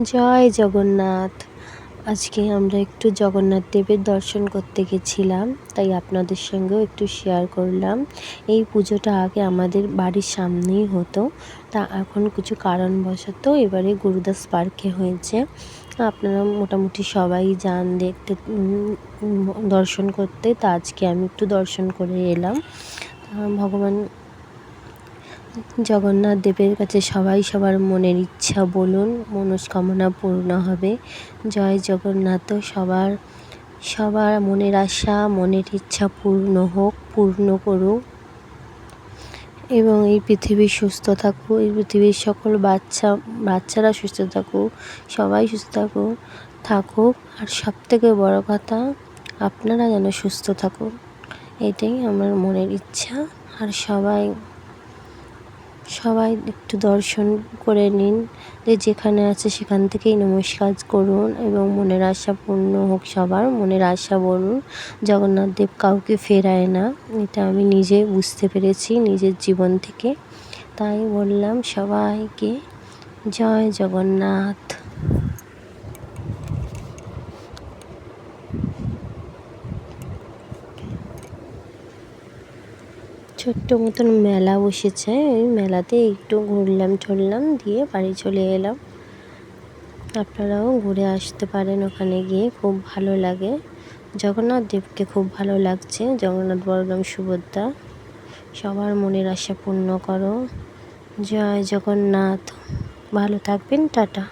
জয় জগন্নাথ। আজকে আমরা একটু জগন্নাথ দেবের দর্শন করতে গেছিলাম, তাই আপনাদের সঙ্গেও একটু শেয়ার করলাম। এই পুজোটা আগে আমাদের বাড়ির সামনেই হতো, তা এখন কিছু কারণবশত এবারে গুরুদাস পার্কে হয়েছে। আপনারা মোটামুটি সবাই যান দেখতে, দর্শন করতে। তা আজকে আমি একটু দর্শন করে এলাম। ভগবান জগন্নাথ দেবের কাছে সবাই সবার মনের ইচ্ছা বলুন, মনস্কামনা পূর্ণ হবে। জয় জগন্নাথ। সবার মনের আশা, মনের ইচ্ছা পূর্ণ হোক, পূর্ণ করুক এবং এই পৃথিবী সুস্থ থাকুক, এই পৃথিবীর সকল বাচ্চারা সুস্থ থাকুক, সবাই সুস্থ থাকুক। আর সবথেকে বড় কথা, আপনারা যেন সুস্থ থাকুন, এটাই আমার মনের ইচ্ছা। আর সবাই একটু দর্শন করে নিন, যেখানে আছে সেখান থেকেই নমস্কার করুন এবং মনের আশা পূর্ণ হোক। সবার মনের আশা বলুন। জগন্নাথ দেব কাউকে ফেরায় না, এটা আমি নিজে বুঝতে পেরেছি নিজের জীবন থেকে। তাই বললাম সবাইকে জয় জগন্নাথ। ছোট্ট মতন মেলা বসেছে, ওই মেলাতে একটু ঘুরলাম দিয়ে বাড়ি চলে এলাম। আপনারাও ঘুরে আসতে পারেন, ওখানে গিয়ে খুব ভালো লাগে। জগন্নাথ দেবকে খুব ভালো লাগছে। জগন্নাথ, বলরাম, সুভদ্রা, সবার মনের আশা পূর্ণ করো। জয় জগন্নাথ। ভালো থাকবেন। টাটা।